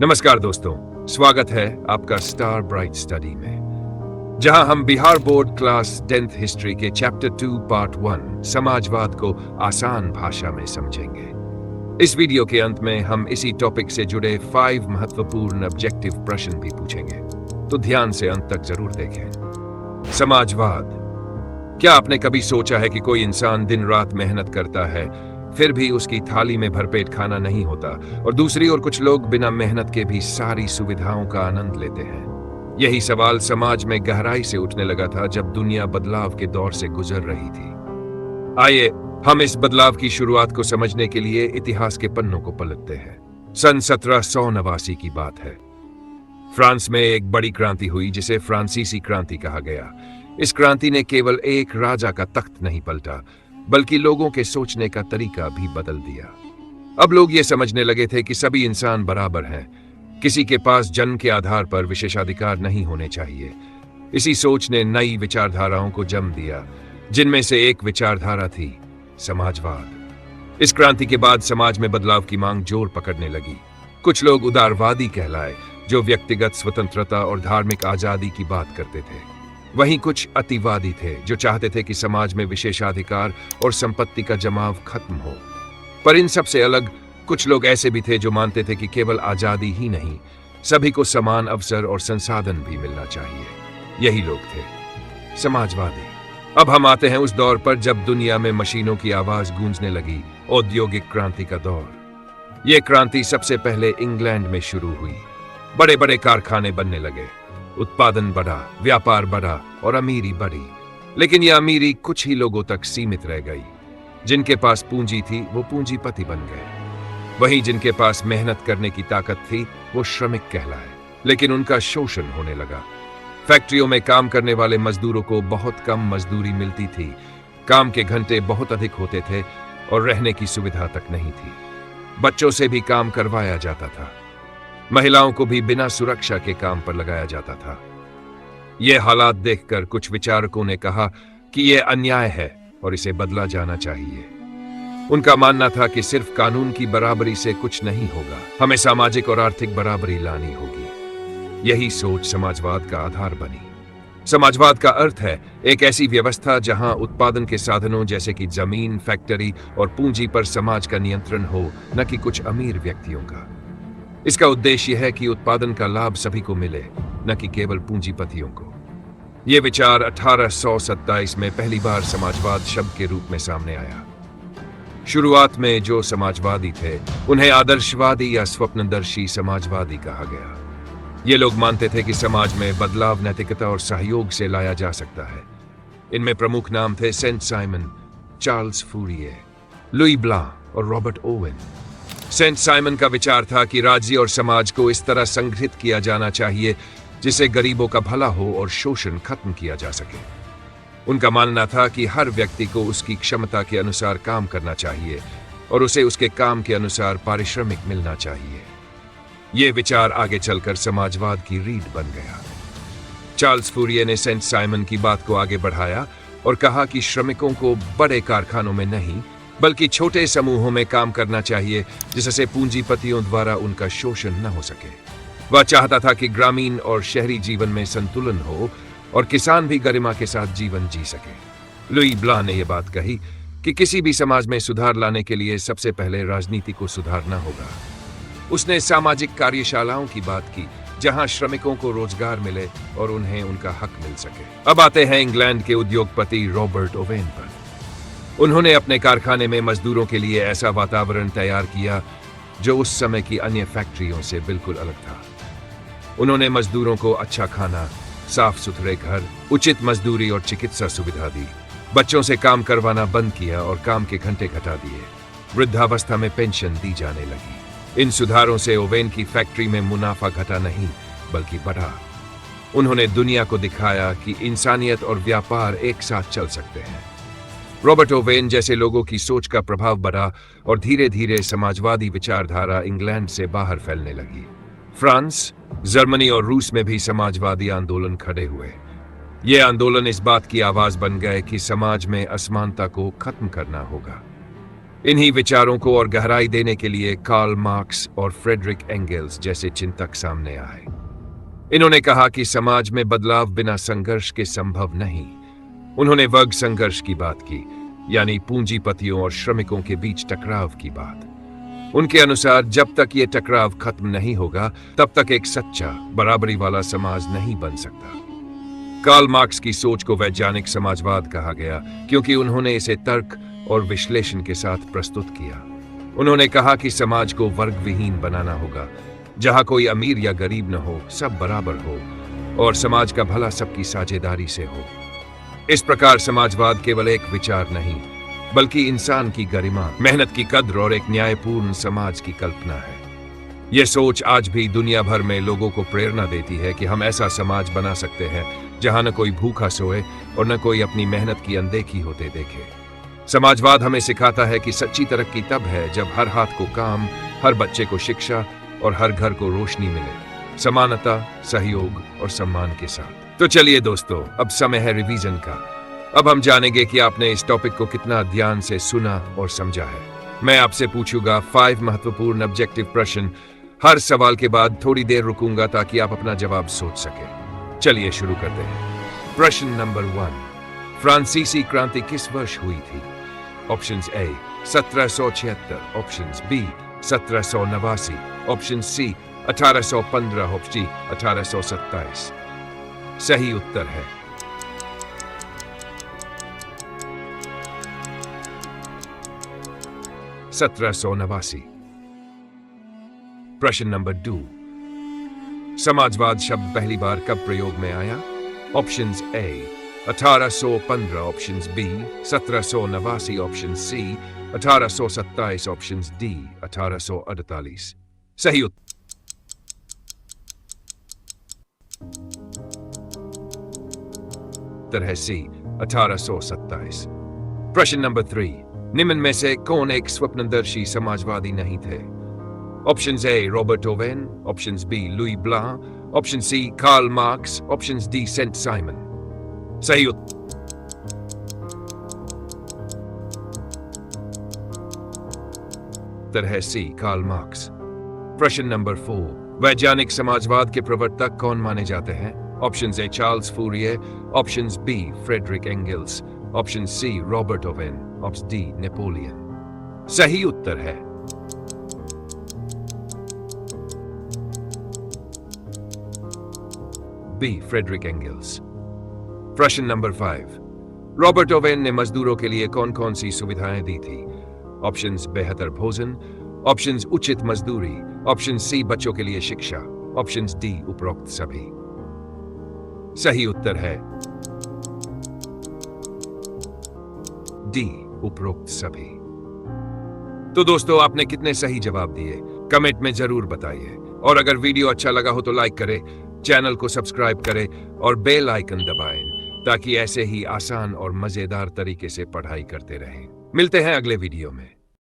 नमस्कार दोस्तों, स्वागत है आपका स्टार ब्राइट स्टडी में, जहां हम Bihar board class 10th history के चैप्टर 2 पार्ट 1 समाजवाद को आसान भाषा में समझेंगे। इस वीडियो के अंत में हम इसी टॉपिक से जुड़े 5 महत्वपूर्ण ऑब्जेक्टिव प्रश्न भी पूछेंगे, तो ध्यान से अंत तक जरूर देखें। समाजवाद। क्या आपने कभी सोचा है कि कोई इंसान दिन रात मेहनत करता है, फिर भी उसकी थाली में भरपेट खाना नहीं होता, और दूसरी ओर कुछ लोग बिना मेहनत के भी सारी सुविधाओं का आनंद लेते हैं? यही सवाल समाज में गहराई से उठने लगा था जब दुनिया बदलाव के दौर से गुजर रही थी। आइए हम इस बदलाव की शुरुआत को समझने के लिए इतिहास के पन्नों को पलटते हैं। सन 1789 की बात है। फ्रांस में एक बड़ी क्रांति हुई जिसे फ्रांसीसी क्रांति कहा गया। इस क्रांति ने केवल एक राजा का तख्त नहीं पलटा, बल्कि लोगों के सोचने का तरीका भी बदल दिया। अब लोग ये समझने लगे थे कि सभी इंसान बराबर हैं, किसी के पास जन्म के आधार पर विशेषाधिकार नहीं होने चाहिए। इसी सोच ने नई विचारधाराओं को जन्म दिया, जिनमें से एक विचारधारा थी समाजवाद। इस क्रांति के बाद समाज में बदलाव की मांग जोर पकड़ने लगी। कुछ लोग उदारवादी कहलाए, जो व्यक्तिगत स्वतंत्रता और धार्मिक आजादी की बात करते थे। वहीं कुछ अतिवादी थे, जो चाहते थे कि समाज में विशेषाधिकार और संपत्ति का जमाव खत्म हो। पर इन सब से अलग कुछ लोग ऐसे भी थे जो मानते थे कि केवल आजादी ही नहीं, सभी को समान अवसर और संसाधन भी मिलना चाहिए। यही लोग थे समाजवादी। अब हम आते हैं उस दौर पर जब दुनिया में मशीनों की आवाज गूंजने लगी, औद्योगिक क्रांति का दौर। यह क्रांति सबसे पहले इंग्लैंड में शुरू हुई। बड़े बड़े कारखाने बनने लगे, उत्पादन बढ़ा, व्यापार बढ़ा और अमीरी बढ़ी। लेकिन यह अमीरी कुछ ही लोगों तक सीमित रह गई। जिनके पास पूंजी थी वो पूंजीपति बन गए, वहीं जिनके पास मेहनत करने की ताकत थी वो श्रमिक कहलाए। लेकिन उनका शोषण होने लगा। फैक्ट्रियों में काम करने वाले मजदूरों को बहुत कम मजदूरी मिलती थी, काम के घंटे बहुत अधिक होते थे और रहने की सुविधा तक नहीं थी। बच्चों से भी काम करवाया जाता था। महिलाओं को भी बिना सुरक्षा के काम पर लगाया जाता था। यह हालात देखकर कुछ विचारकों ने कहा कि यह अन्याय है और इसे बदला जाना चाहिए। उनका मानना था कि सिर्फ कानून की बराबरी से कुछ नहीं होगा, हमें सामाजिक और आर्थिक बराबरी लानी होगी। यही सोच समाजवाद का आधार बनी। समाजवाद का अर्थ है एक ऐसी व्यवस्था जहां उत्पादन के साधनों जैसे कि जमीन, फैक्ट्री और पूंजी पर समाज का नियंत्रण हो, न कि कुछ अमीर व्यक्तियों का। इसका उद्देश्य है कि उत्पादन का लाभ सभी को मिले, न कि केवल पूंजीपतियों को। यह विचार 1827 में पहली बार समाजवाद शब्द के रूप में सामने आया। शुरुआत में जो समाजवादी थे उन्हें आदर्शवादी या स्वप्नदर्शी समाजवादी कहा गया। ये लोग मानते थे कि समाज में बदलाव नैतिकता और सहयोग से लाया जा सकता है। इनमें प्रमुख नाम थे Saint Simon, Charles Fourier, Louis Blanc और रॉबर्ट ओवेन। सेंट साइमन का विचार था कि राज्य और समाज को इस तरह संगठित किया जाना चाहिए जिससे गरीबों का भला हो और शोषण खत्म किया जा सके। उनका मानना था कि हर व्यक्ति को उसकी क्षमता के अनुसार काम करना चाहिए और उसे उसके काम के अनुसार पारिश्रमिक मिलना चाहिए। यह विचार आगे चलकर समाजवाद की रीढ़ बन गया। चार्ल्स फूरिये ने सेंट साइमन की बात को आगे बढ़ाया और कहा कि श्रमिकों को बड़े कारखानों में नहीं, बल्कि छोटे समूहों में काम करना चाहिए, जिससे पूंजीपतियों द्वारा उनका शोषण न हो सके। वह चाहता था कि ग्रामीण और शहरी जीवन में संतुलन हो और किसान भी गरिमा के साथ जीवन जी सके। लुई ब्लां ने यह बात कही कि किसी भी समाज में सुधार लाने के लिए सबसे पहले राजनीति को सुधारना होगा। उसने सामाजिक कार्यशालाओं की बात की, जहां श्रमिकों को रोजगार मिले और उन्हें उनका हक मिल सके। अब आते हैं इंग्लैंड के उद्योगपति रॉबर्ट ओवेन पर। उन्होंने अपने कारखाने में मजदूरों के लिए ऐसा वातावरण तैयार किया जो उस समय की अन्य फैक्ट्रियों से बिल्कुल अलग था। उन्होंने मजदूरों को अच्छा खाना, साफ सुथरे घर, उचित मजदूरी और चिकित्सा सुविधा दी। बच्चों से काम करवाना बंद किया और काम के घंटे घटा दिए। वृद्धावस्था में पेंशन दी जाने लगी। इन सुधारों से ओवेन की फैक्ट्री में मुनाफा घटा नहीं, बल्कि बढ़ा। उन्होंने दुनिया को दिखाया कि इंसानियत और व्यापार एक साथ चल सकते हैं। रॉबर्ट ओवेन जैसे लोगों की सोच का प्रभाव बढ़ा और धीरे धीरे समाजवादी विचारधारा इंग्लैंड से बाहर फैलने लगी। फ्रांस, जर्मनी और रूस में भी समाजवादी आंदोलन खड़े हुए। ये आंदोलन इस बात की आवाज बन गए कि समाज में असमानता को खत्म करना होगा। इन्हीं विचारों को और गहराई देने के लिए कार्ल मार्क्स और फ्रेडरिक एंगेल्स जैसे चिंतक सामने आए। इन्होंने कहा कि समाज में बदलाव बिना संघर्ष के संभव नहीं। उन्होंने वर्ग संघर्ष की बात की, यानी पूंजीपतियों और श्रमिकों के बीच टकराव की बात। उनके अनुसार जब तक ये टकराव खत्म नहीं होगा, तब तक एक सच्चा बराबरी वाला समाज नहीं बन सकता। कार्ल मार्क्स की सोच को वैज्ञानिक समाजवाद कहा गया, क्योंकि उन्होंने इसे तर्क और विश्लेषण के साथ प्रस्तुत किया। उन्होंने कहा कि समाज को वर्ग विहीन बनाना होगा, जहां कोई अमीर या गरीब न हो, सब बराबर हो और समाज का भला सबकी साझेदारी से हो। इस प्रकार समाजवाद केवल एक विचार नहीं, बल्कि इंसान की गरिमा, मेहनत की कद्र और एक न्यायपूर्ण समाज की कल्पना है। यह सोच आज भी दुनिया भर में लोगों को प्रेरणा देती है कि हम ऐसा समाज बना सकते हैं जहां न कोई भूखा सोए और न कोई अपनी मेहनत की अनदेखी होते देखे। समाजवाद हमें सिखाता है कि सच्ची तरक्की तब है जब हर हाथ को काम, हर बच्चे को शिक्षा और हर घर को रोशनी मिले, समानता, सहयोग और सम्मान के साथ। तो चलिए दोस्तों, अब समय है रिवीजन का। अब हम जानेंगे कि आपने इस टॉपिक को कितना ध्यान से सुना और समझा है। मैं आपसे पूछूंगा 5 महत्वपूर्ण ऑब्जेक्टिव प्रश्न। हर सवाल के बाद थोड़ी देर रुकूंगा ताकि आप अपना जवाब सोच सकें। चलिए शुरू करते हैं। प्रश्न नंबर 1, फ्रांसीसी क्रांति किस वर्ष हुई थी? Options A 1776, options B 1789, option C 1815, option D 1827। सही उत्तर है 1789। प्रश्न नंबर 2, समाजवाद शब्द पहली बार कब प्रयोग में आया? Options A 1815, options B 1789, option C 1827, options D 1848। सही उत्तर है सी 1827। प्रश्न नंबर 3, निम्न में से कौन एक स्वप्नदर्शी समाजवादी नहीं थे? Options A Robert Owen, options B Louis Blanc, option C Karl Marx, options D Saint Simon. सही उत्तर है सी कार्ल मार्क्स। प्रश्न नंबर 4, वैज्ञानिक समाजवाद के प्रवर्तक कौन माने जाते हैं? Options A Charles Fourier, options B Friedrich Engels, option C Robert Owen, option D Napoleon. सही उत्तर है बी फ्रेडरिक एंगेल्स। प्रश्न नंबर 5, रॉबर्ट ओवेन ने मजदूरों के लिए कौन कौन सी सुविधाएं दी थी? ऑप्शंस बेहतर भोजन, ऑप्शंस उचित मजदूरी, ऑप्शन सी बच्चों के लिए शिक्षा, ऑप्शंस डी उपरोक्त सभी। सही उत्तर है डी उपरोक्त सभी। तो दोस्तों, आपने कितने सही जवाब दिए कमेंट में जरूर बताइए, और अगर वीडियो अच्छा लगा हो तो लाइक करें, चैनल को सब्सक्राइब करें और बेल आइकन दबाएं, ताकि ऐसे ही आसान और मजेदार तरीके से पढ़ाई करते रहें। मिलते हैं अगले वीडियो में।